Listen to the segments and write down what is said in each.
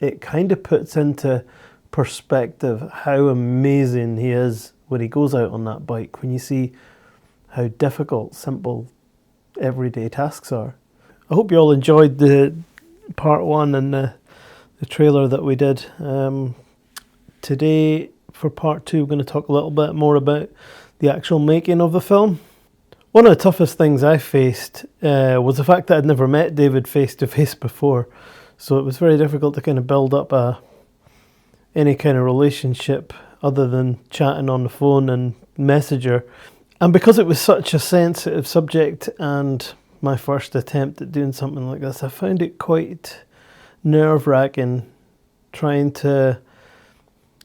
it kind of puts into perspective how amazing he is when he goes out on that bike, when you see how difficult simple everyday tasks are. I hope you all enjoyed the part one and the trailer that we did. Today, for part two, we're going to talk a little bit more about the actual making of the film. One of the toughest things I faced was the fact that I'd never met David face to face before. So it was very difficult to kind of build up any kind of relationship other than chatting on the phone and Messenger. And because it was such a sensitive subject and my first attempt at doing something like this, I found it quite nerve-wracking trying to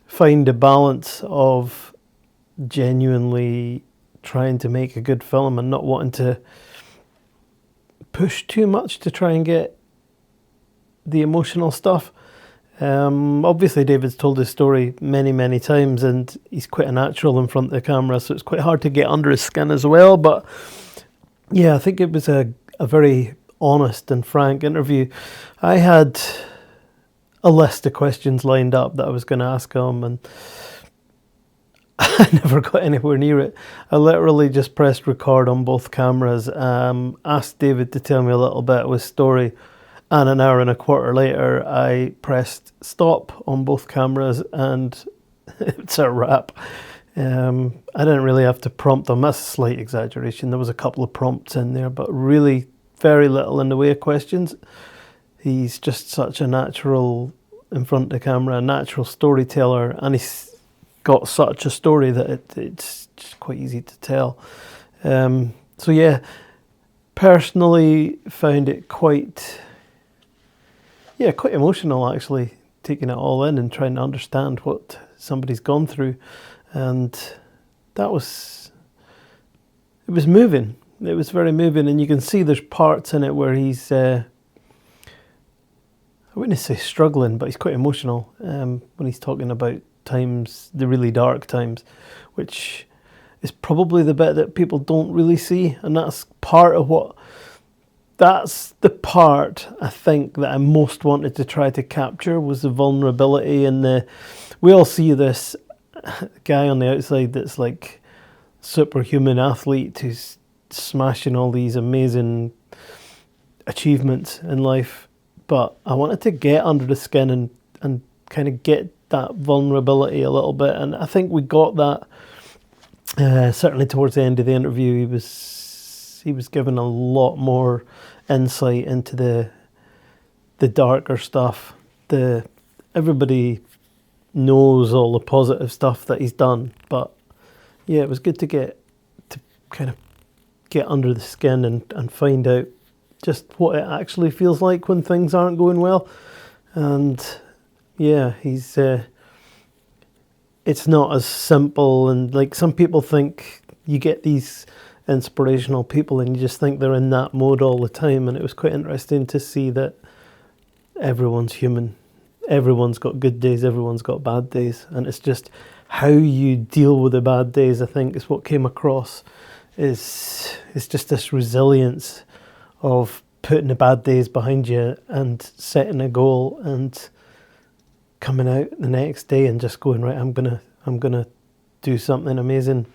find a balance of genuinely trying to make a good film and not wanting to push too much to try and get the emotional stuff. Obviously David's told his story many times and he's quite a natural in front of the camera, so it's quite hard to get under his skin as well. But yeah, I think it was a very honest and frank interview. I had a list of questions lined up that I was going to ask him, and I never got anywhere near it. I literally just pressed record on both cameras, asked David to tell me a little bit of his story, and an hour and a quarter later I pressed stop on both cameras and it's a wrap. I didn't really have to prompt him. That's a slight exaggeration. There was a couple of prompts in there, but really very little in the way of questions. He's just such a natural in front of the camera, a natural storyteller, and he's got such a story that it's just quite easy to tell. So yeah, personally found it quite emotional actually, taking it all in and trying to understand what somebody's gone through. And it was moving. It was very moving, and you can see there's parts in it where he's I wouldn't say struggling, but he's quite emotional when he's talking about times, the really dark times, which is probably the bit that people don't really see. And that's the part I think that I most wanted to try to capture, was the vulnerability. And we all see this guy on the outside that's like superhuman athlete who's smashing all these amazing achievements in life. But I wanted to get under the skin and kind of get that vulnerability a little bit. And I think we got that certainly towards the end of the interview. He was given a lot more insight into the darker stuff. Everybody knows all the positive stuff that he's done, but yeah, it was good to kind of get under the skin and find out just what it actually feels like when things aren't going well. And yeah, it's not as simple, and like some people think you get these inspirational people and you just think they're in that mode all the time, and it was quite interesting to see that everyone's human. Everyone's got good days, everyone's got bad days, and it's just how you deal with the bad days, I think, is what came across. Is just this resilience of putting the bad days behind you and setting a goal and coming out the next day and just going, right, I'm gonna do something amazing,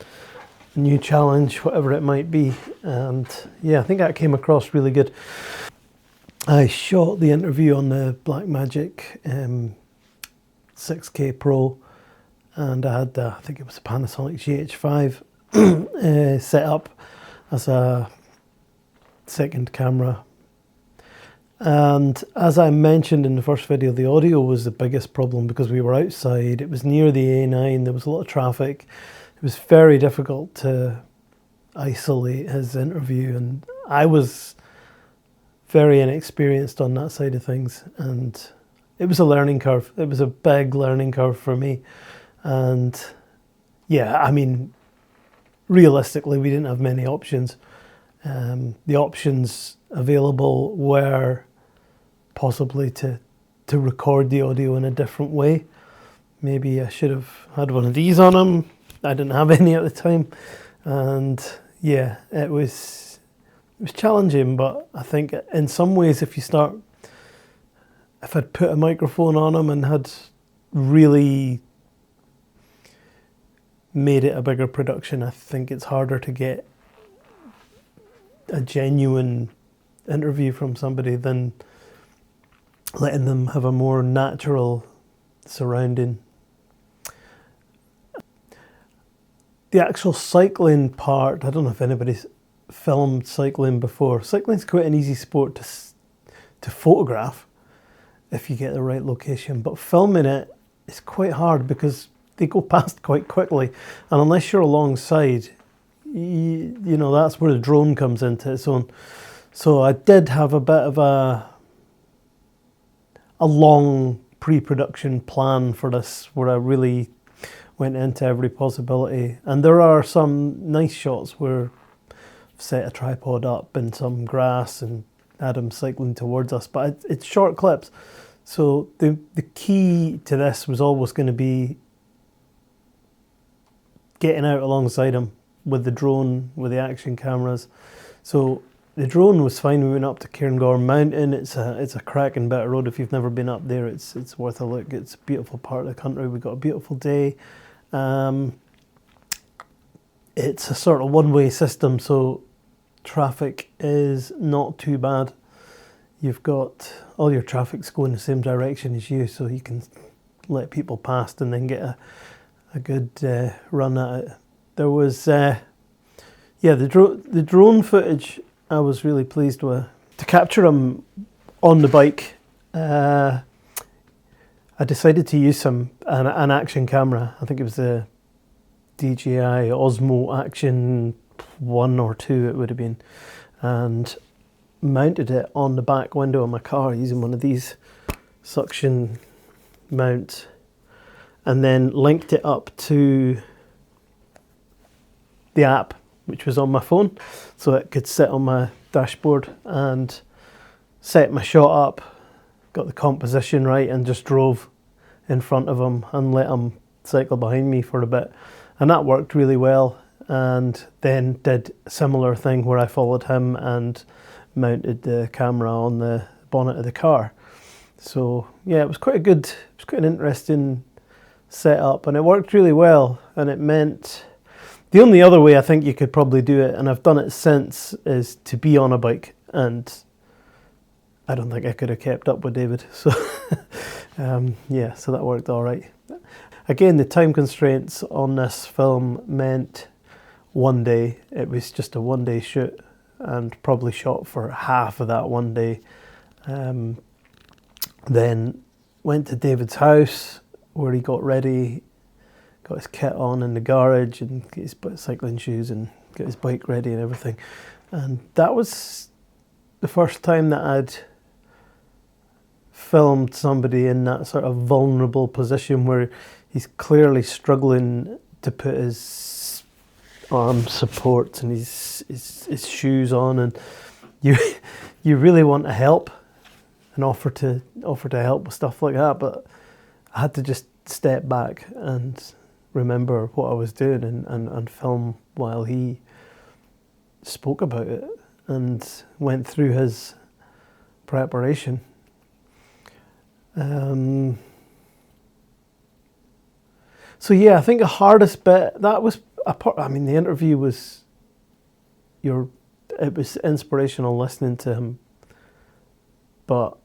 new challenge, whatever it might be. And yeah, I think that came across really good. I shot the interview on the Blackmagic 6K Pro, and I had I think it was a Panasonic GH5 set up as a second camera. And as I mentioned in the first video, the audio was the biggest problem because we were outside. It was near the A9. There was a lot of traffic. It was very difficult to isolate his interview, and I was very inexperienced on that side of things, and it was a learning curve. It was a big learning curve for me. And yeah, I mean, realistically, we didn't have many options. The options available were possibly to record the audio in a different way. Maybe I should have had one of these on him. I didn't have any at the time. And yeah, it was challenging, but I think in some ways, if you start if I'd put a microphone on him and had really made it a bigger production, I think it's harder to get a genuine interview from somebody than letting them have a more natural surrounding. The actual cycling part, I don't know if anybody's filmed cycling before. Cycling's quite an easy sport to photograph if you get the right location, but filming it is quite hard because they go past quite quickly, and unless you're alongside, you know, that's where the drone comes into its own. So I did have a bit of a long pre-production plan for this, where I really went into every possibility. And there are some nice shots where I've set a tripod up in some grass and Adam cycling towards us, but it's short clips. So the key to this was always going to be getting out alongside him with the drone, with the action cameras. So the drone was fine. We went up to Cairngorm Mountain. It's a cracking bit of road. If you've never been up there, it's worth a look. It's a beautiful part of the country. We got a beautiful day. It's a sort of one-way system, so traffic is not too bad. You've got all your traffic's going the same direction as you, so you can let people past and then get a good run at it. There was, the drone footage I was really pleased with. To capture him on the bike, I decided to use an action camera. I think it was the DJI Osmo Action 1 or 2 it would have been, and mounted it on the back window of my car using one of these suction mounts, and then linked it up to the app which was on my phone, so it could sit on my dashboard, and set my shot up, got the composition right, and just drove in front of him and let him cycle behind me for a bit, and that worked really well. And then did a similar thing where I followed him and mounted the camera on the bonnet of the car. So yeah, it was quite an interesting setup, and it worked really well. And it meant the only other way I think you could probably do it, and I've done it since, is to be on a bike, and I don't think I could have kept up with David. So so that worked all right. Again, the time constraints on this film meant one day. It was just a one-day shoot, and probably shot for half of that one day. Then went to David's house where he got ready, got his kit on in the garage and get his cycling shoes and get his bike ready and everything. And that was the first time that I'd filmed somebody in that sort of vulnerable position where he's clearly struggling to put his arm supports and his shoes on, and you really want to help and offer to help with stuff like that, but I had to just step back and remember what I was doing and film while he spoke about it and went through his preparation. So yeah, I think the hardest bit, that was the interview was it was inspirational listening to him, but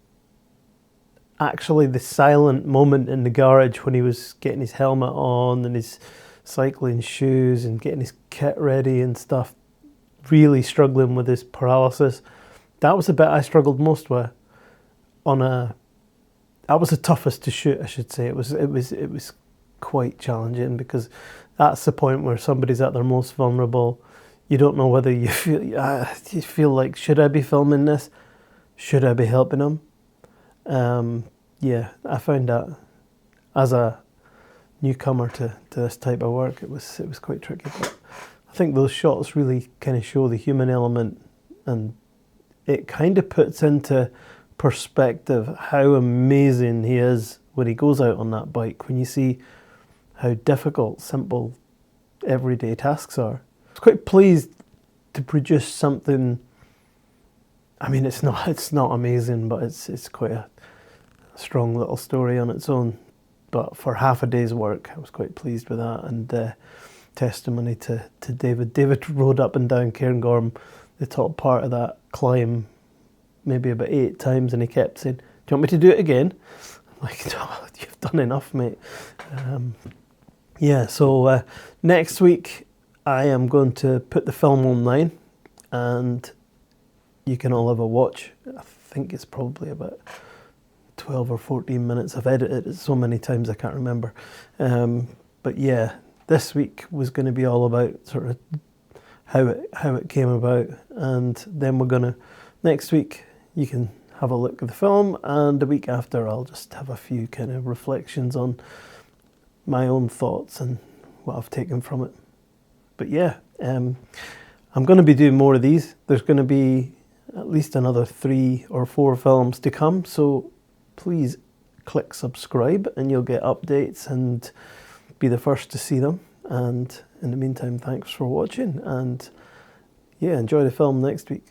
actually the silent moment in the garage when he was getting his helmet on and his cycling shoes and getting his kit ready and stuff, really struggling with his paralysis, that was the bit I struggled most with. That was the toughest to shoot, I should say. It was quite challenging, because that's the point where somebody's at their most vulnerable. You don't know whether you feel like, should I be filming this? Should I be helping him? I found that as a newcomer to this type of work, it was quite tricky. But I think those shots really kind of show the human element, and it kind of puts into perspective how amazing he is when he goes out on that bike, when you see how difficult simple everyday tasks are. I was quite pleased to produce something. I mean, it's not amazing, but it's quite a strong little story on its own. But for half a day's work, I was quite pleased with that. And testimony to David. David rode up and down Cairngorm, the top part of that climb, maybe about 8 times, and he kept saying, "Do you want me to do it again?" I'm like, "Oh, you've done enough, mate." So next week I am going to put the film online, and you can all have a watch. I think it's probably about 12 or 14 minutes. I've edited it so many times I can't remember. But yeah, this week was going to be all about sort of how it came about, and then next week you can have a look at the film, and the week after I'll just have a few kind of reflections on my own thoughts and what I've taken from it. But yeah, I'm going to be doing more of these. There's going to be at least another 3 or 4 films to come, so please click subscribe and you'll get updates and be the first to see them. And in the meantime, thanks for watching, and yeah, enjoy the film next week.